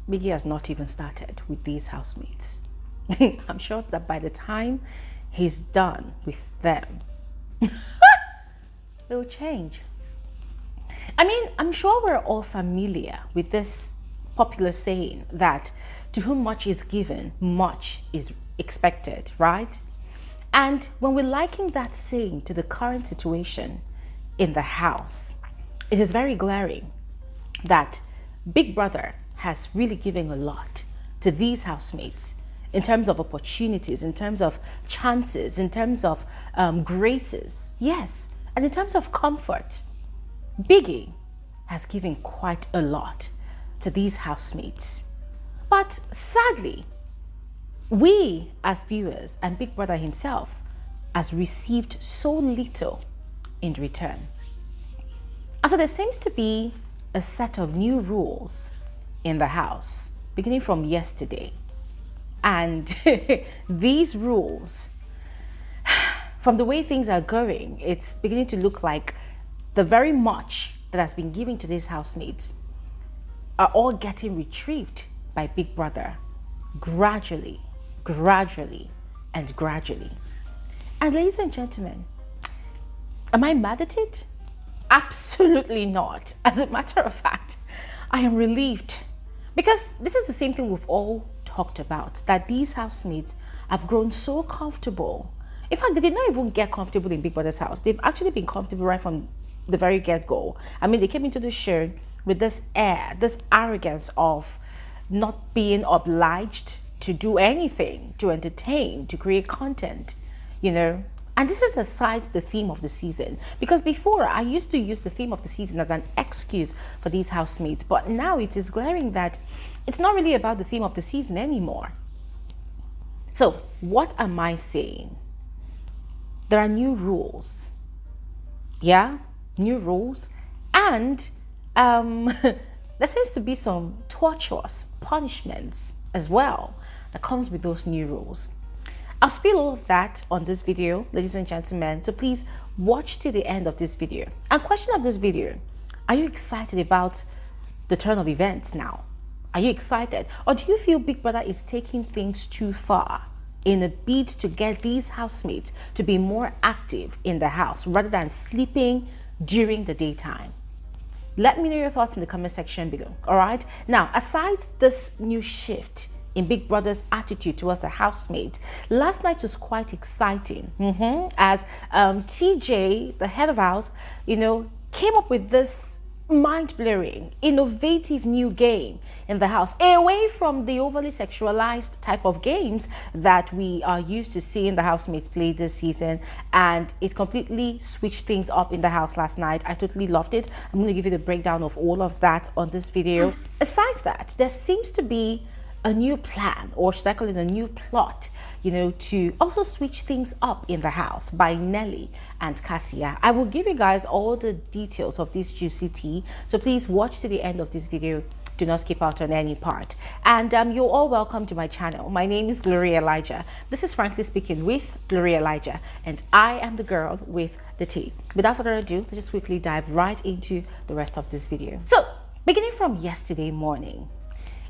Biggie has not even started with these housemates. I'm sure that by the time he's done with them, it will change. I mean, I'm sure we're all familiar with this popular saying that to whom much is given, much is expected, right? And when we liken that saying to the current situation in the house, it is very glaring that Big Brother has really given a lot to these housemates in terms of opportunities, in terms of chances, in terms of graces, yes, and in terms of comfort. Biggie has given quite a lot to these housemates. But sadly, we as viewers and Big Brother himself has received so little in return. And so there seems to be a set of new rules in the house, beginning from yesterday. And these rules, from the way things are going, it's beginning to look like the very much that has been given to these housemates are all getting retrieved by Big Brother gradually, and gradually. And ladies and gentlemen, am I mad at it? Absolutely not. As a matter of fact, I am relieved, because this is the same thing we've all talked about, that these housemates have grown so comfortable. In fact, they did not even get comfortable in Big Brother's house. They've actually been comfortable right from the very get-go. I mean, they came into the show with this air, this arrogance of not being obliged to do anything, to entertain, to create content, you know. And this is aside the theme of the season, because before I used to use the theme of the season as an excuse for these housemates, but now it is glaring that it's not really about the theme of the season anymore. So what am I saying? There are new rules. Yeah, new rules. And there seems to be some torturous punishments as well that comes with those new rules. I'll spill all of that on this video, ladies and gentlemen, so please watch till the end of this video. And question of this video, are you excited about the turn of events now? Are you excited? Or do you feel Big Brother is taking things too far in a bid to get these housemates to be more active in the house rather than sleeping during the daytime? Let me know your thoughts in the comment section below, all right? Now, aside this new shift in Big Brother's attitude towards the housemate, last night was quite exciting as TJ, the head of house, you know, came up with this mind-blowing, innovative new game in the house, away from the overly sexualized type of games that we are used to seeing the housemates play this season. And it completely switched things up in the house last night. I totally loved it. I'm going to give you the breakdown of all of that on this video. And aside that, there seems to be a new plan, or should I call it a new plot, you know, to also switch things up in the house by Nelly and Kassia. I will give you guys all the details of this juicy tea, so please watch to the end of this video. Do not skip out on any part. And you're all welcome to my channel. My name is Bbnaija. This is Frankly Speaking with Bbnaija, and I am the girl with the tea. Without further ado, let's just quickly dive right into the rest of this video. So, beginning from yesterday morning,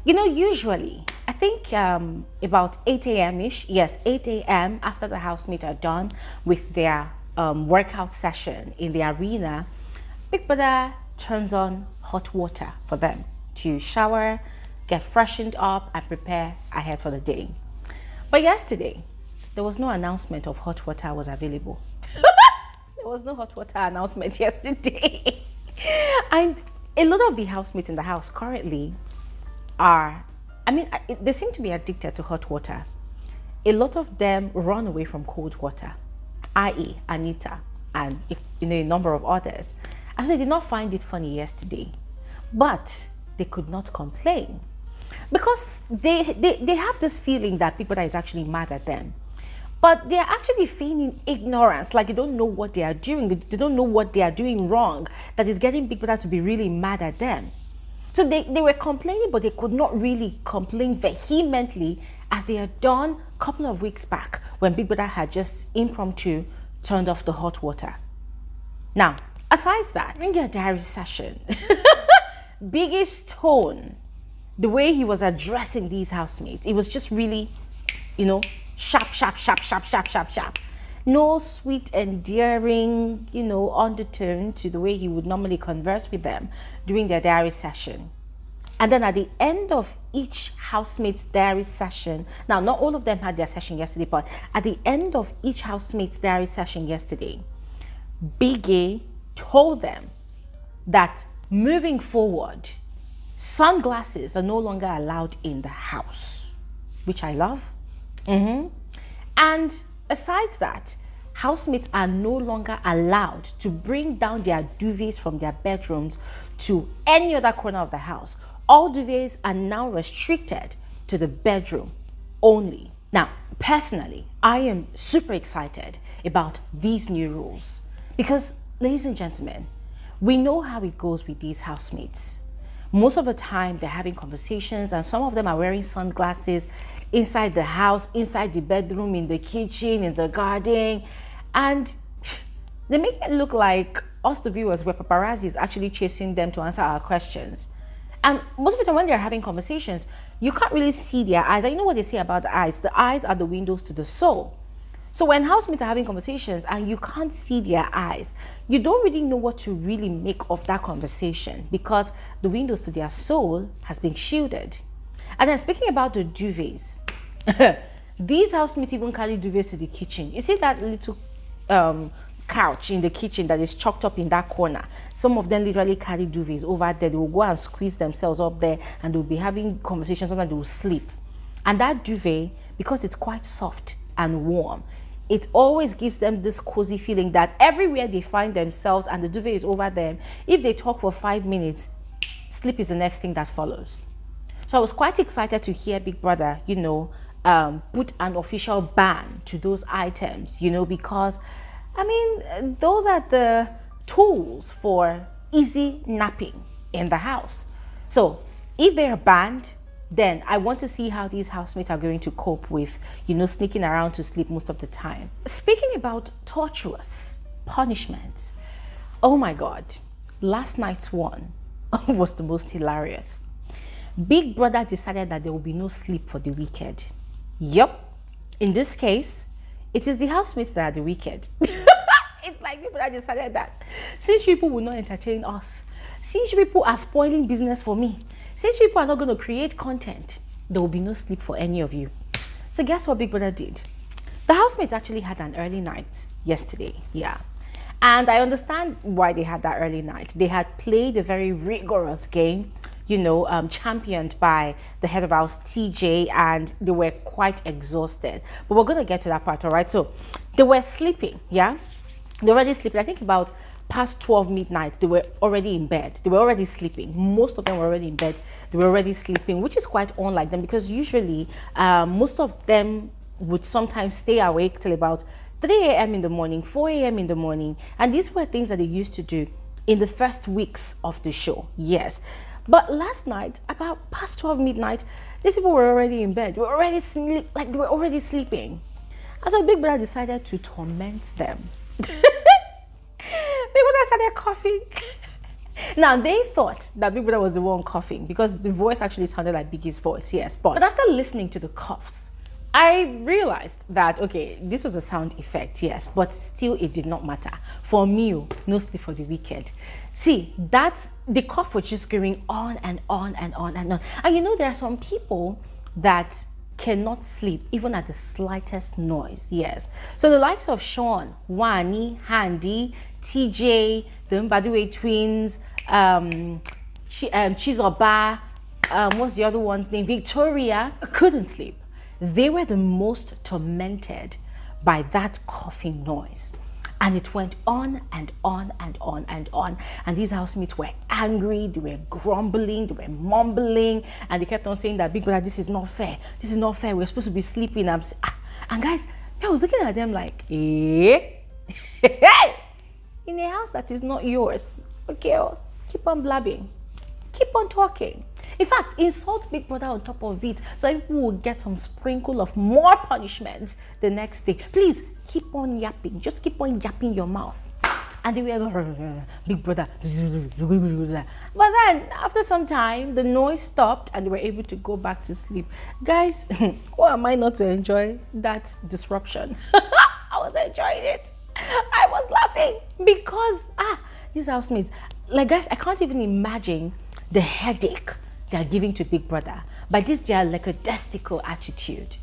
you know, usually, I think about 8 a.m.-ish, yes, 8 a.m. after the housemates are done with their workout session in the arena, Big Brother turns on hot water for them to shower, get freshened up, and prepare ahead for the day. But yesterday, there was no announcement of hot water was available. There was no hot water announcement yesterday. And a lot of the housemates in the house currently are, I mean, they seem to be addicted to hot water. A lot of them run away from cold water, i.e. Anita and, you know, a number of others. And so they did not find it funny yesterday, but they could not complain because they have this feeling that people that is actually mad at them, but they're actually feigning ignorance, like they don't know what they are doing. They don't know what they are doing wrong that is getting Big Brother to be really mad at them. So they were complaining, but they could not really complain vehemently as they had done a couple of weeks back when Big Brother had just impromptu turned off the hot water. Now, aside that, during their diary session, Biggie's tone the way he was addressing these housemates, it was just really, you know, sharp, sharp, sharp, sharp, sharp, sharp, sharp. No sweet, endearing, you know, undertone to the way he would normally converse with them during their diary session. And then at the end of each housemate's diary session, now not all of them had their session yesterday, but at the end of each housemate's diary session yesterday, Biggie told them that moving forward, sunglasses are no longer allowed in the house, which I love. And besides that, housemates are no longer allowed to bring down their duvets from their bedrooms to any other corner of the house. All duvets are now restricted to the bedroom only. Now, personally, I am super excited about these new rules because, ladies and gentlemen, we know how it goes with these housemates. Most of the time, they're having conversations, and some of them are wearing sunglasses inside the house, inside the bedroom, in the kitchen, in the garden, and they make it look like us, the viewers, were paparazzis actually chasing them to answer our questions. And most of the time when they're having conversations, you can't really see their eyes. And you know what they say about the eyes? The eyes are the windows to the soul. So when housemates are having conversations and you can't see their eyes, you don't really know what to really make of that conversation because the windows to their soul has been shielded. And then speaking about the duvets, these housemates even carry duvets to the kitchen. You see that little couch in the kitchen that is chalked up in that corner? Some of them literally carry duvets over there. They will go and squeeze themselves up there and they'll be having conversations. Sometimes they will sleep. And that duvet, because it's quite soft and warm, it always gives them this cozy feeling that everywhere they find themselves and the duvet is over them, if they talk for 5 minutes, sleep is the next thing that follows. So I was quite excited to hear Big Brother, you know, put an official ban to those items, you know, because I mean, those are the tools for easy napping in the house. So if they're banned, then I want to see how these housemates are going to cope with, you know, sneaking around to sleep most of the time. Speaking about torturous punishments, oh my God, last night's one was the most hilarious. Big Brother decided that there will be no sleep for the wicked. Yup, in this case, it is the housemates that are the wicked. It's like people that decided that since people will not entertain us, since people are spoiling business for me, since people are not going to create content, there will be no sleep for any of you. So guess what Big Brother did? The housemates actually had an early night yesterday, yeah. And I understand why they had that early night. They had played a very rigorous game, you know, championed by the head of house, TJ, and they were quite exhausted. But we're going to get to that part, all right? So they were sleeping, yeah? They were already sleeping. I think about past 12 midnight, they were already in bed. They were already sleeping. Most of them were already in bed. They were already sleeping, which is quite unlike them because usually most of them would sometimes stay awake till about 3 a.m. in the morning, 4 a.m. in the morning. And these were things that they used to do in the first weeks of the show, yes. But last night, about past 12 midnight, these people were already in bed. They were already they were already sleeping. And so Big Brother decided to torment them. Big Brother started coughing. Now, they thought that Big Brother was the one coughing because the voice actually sounded like Biggie's voice, yes. But after listening to the coughs, I realized that, okay, this was a sound effect, yes, but still it did not matter. For me, no sleep for the wicked. See, that's, the cough was just going on and on and on and on. And you know, there are some people that cannot sleep even at the slightest noise, yes. So the likes of Sean, Wani, Handy, TJ, the Mbadiwe twins, Chizoba, what's the other one's name? Victoria, couldn't sleep. They were the most tormented by that coughing noise. And it went on and on and on and on. And these housemates were angry, they were grumbling, they were mumbling, and they kept on saying that, Big Brother, this is not fair. This is not fair. We're supposed to be sleeping. And guys, I was looking at them like, eh? In a house that is not yours, okay, keep on blabbing. Keep on talking. In fact, insult Big Brother on top of it so people will get some sprinkle of more punishment the next day. Please keep on yapping. Just keep on yapping your mouth. and they were big brother. But then after some time, the noise stopped and they were able to go back to sleep. Guys, why am I not to enjoy that disruption? I was enjoying it. I was laughing because these housemates, like, guys, I can't even imagine the headache they are giving to big brother by this their lackadaisical attitude.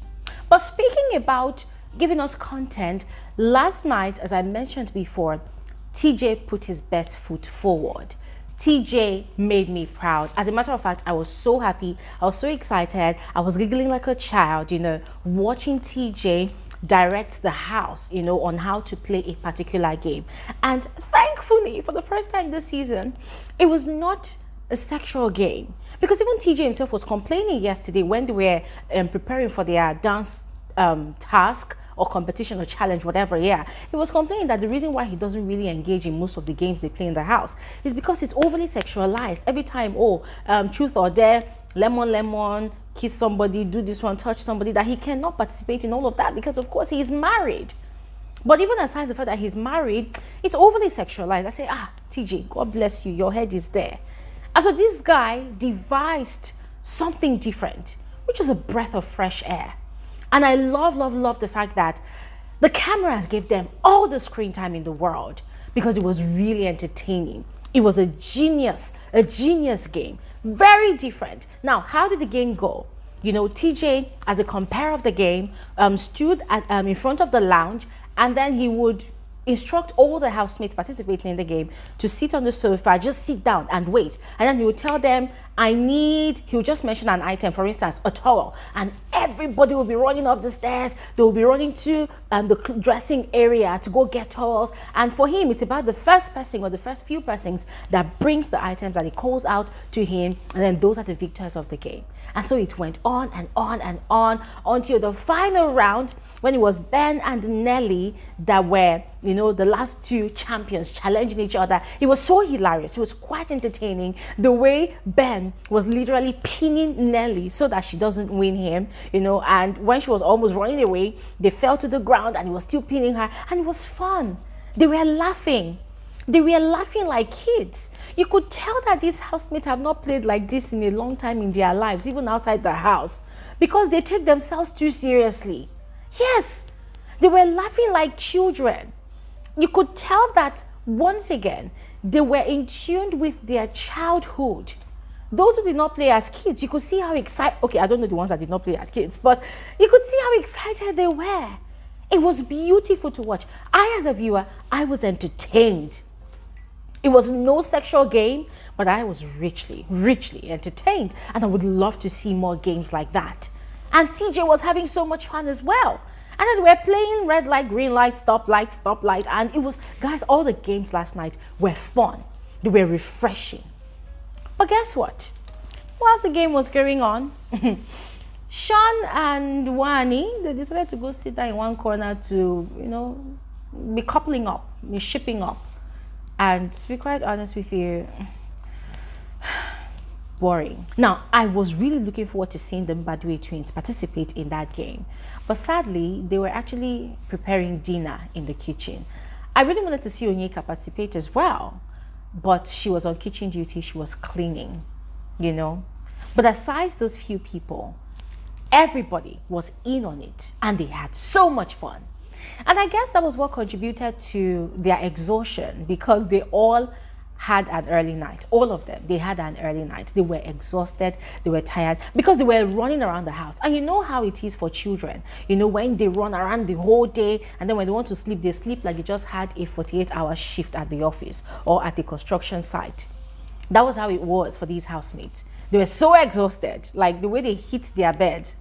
But speaking about giving us content, last night, as I mentioned before, TJ put his best foot forward. TJ made me proud. As a matter of fact, I was so happy. I was so excited. I was giggling like a child, watching TJ direct the house, on how to play a particular game. And thankfully, for the first time this season, it was not a sexual game. Because even TJ himself was complaining yesterday when they were preparing for their dance task or competition or challenge, whatever. He was complaining that the reason why he doesn't really engage in most of the games they play in the house is because it's overly sexualized. Every time, truth or dare, lemon, kiss somebody, do this one, touch somebody, that he cannot participate in all of that because, of course, he is married. But even aside the fact that he's married, it's overly sexualized. I say, TJ, God bless you, your head is there. And so this guy devised something different, which was a breath of fresh air. And I love the fact that the cameras gave them all the screen time in the world because it was really entertaining. It was a genius game. Very different. Now, how did the game go? TJ, as a comparer of the game, stood in front of the lounge, and then he would instruct all the housemates participating in the game to sit on the sofa, just sit down and wait. And then he would tell them, he would just mention an item, for instance, a towel. And everybody will be running up the stairs. They will be running to the dressing area to go get towels. And for him, it's about the first person or the first few persons that brings the items that he calls out to him. And then those are the victors of the game. And so it went on and on and on until the final round, when it was Ben and Nelly that were, the last two champions challenging each other. It was so hilarious. It was quite entertaining. The way Ben was literally pinning Nelly so that she doesn't win him, and when she was almost running away, they fell to the ground and he was still pinning her, and it was fun. They were laughing. They were laughing like kids. You could tell that these housemates have not played like this in a long time in their lives, even outside the house, because they take themselves too seriously. Yes, they were laughing like children. You could tell that once again, they were in tune with their childhood. Those who did not play as kids, you could see how excited, okay, I don't know the ones that did not play as kids, but you could see how excited they were. It was beautiful to watch. I, as a viewer, I was entertained. It was no sexual game, but I was richly entertained. And I would love to see more games like that. And TJ was having so much fun as well. And then we were playing red light, green light, stop light. And it was, guys, all the games last night were fun. They were refreshing. But guess what? Whilst the game was going on, Sean and Wani, they decided to go sit down in one corner to, be coupling up, be shipping up. And to be quite honest with you, boring. Now, I was really looking forward to seeing the Mbadwe twins participate in that game. But sadly, they were actually preparing dinner in the kitchen. I really wanted to see Onyeka participate as well, but she was on kitchen duty. She was cleaning, But aside those few people, everybody was in on it, and they had so much fun. And I guess that was what contributed to their exhaustion, because they all had an early night. All of them, they had an early night. They were exhausted, they were tired, because they were running around the house. And you know how it is for children, when they run around the whole day, and then when they want to sleep, they sleep like they just had a 48-hour shift at the office or at the construction site. That was how it was for these housemates. They were so exhausted, like the way they hit their bed,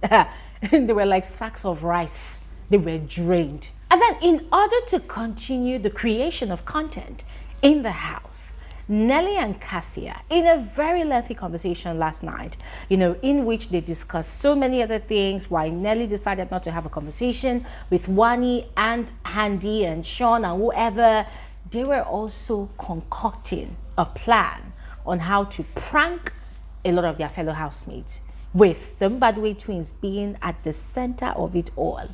they were like sacks of rice. They were drained. And then in order to continue the creation of content in the house, Nelly and Kassia, in a very lengthy conversation last night, in which they discussed so many other things, why Nelly decided not to have a conversation with Wani and Ndi and Sean and whoever, they were also concocting a plan on how to prank a lot of their fellow housemates, with the Mbadwe twins being at the center of it all.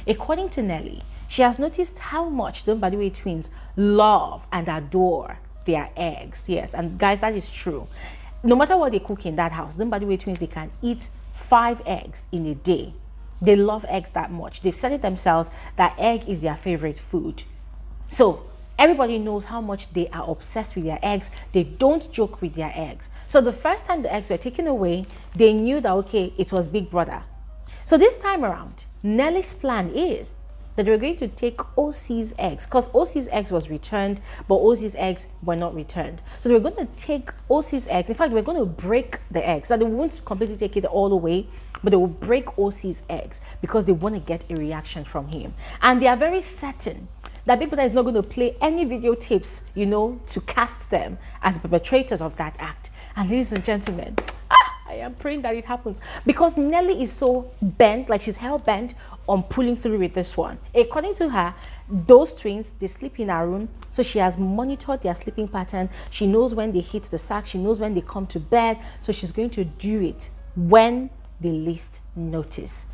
According to Nelly, she has noticed how much the Mbadiwe twins love and adore their eggs. Yes, and guys, that is true. No matter what they cook in that house, the Mbadiwe twins, they can eat 5 eggs in a day. They love eggs that much. They've said it themselves that egg is their favorite food. So everybody knows how much they are obsessed with their eggs. They don't joke with their eggs. So the first time the eggs were taken away, they knew that, okay, it was Big Brother. So this time around, Nelly's plan is that they were going to take Ocee's eggs, because Ocee's eggs was returned, but Ocee's eggs were not returned. So they were going to take Ocee's eggs. In fact, they were going to break the eggs. Now, they won't completely take it all away, but they will break Ocee's eggs because they want to get a reaction from him. And they are very certain that Big Brother is not going to play any videotapes, you know, to cast them as perpetrators of that act. And ladies and gentlemen, I am praying that it happens, because Nelly is so bent, like she's hell-bent on pulling through with this one. According to her, those twins, they sleep in her room, so she has monitored their sleeping pattern. She knows when they hit the sack, she knows when they come to bed, so she's going to do it when they least notice.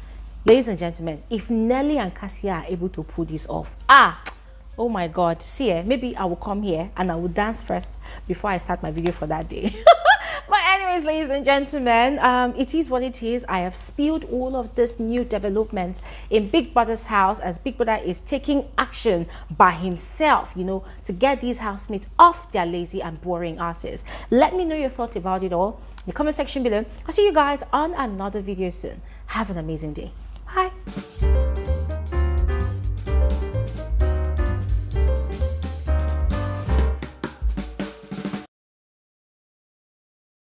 Ladies and gentlemen, if Nelly and Kassia are able to pull this off, oh my God, see, maybe I will come here and I will dance first before I start my video for that day. But anyways, ladies and gentlemen, it is what it is. I have spilled all of this new developments in Big Brother's house, as Big Brother is taking action by himself, you know, to get these housemates off their lazy and boring asses. Let me know your thoughts about it all in the comment section below. I'll see you guys on another video soon. Have an amazing day. Bye.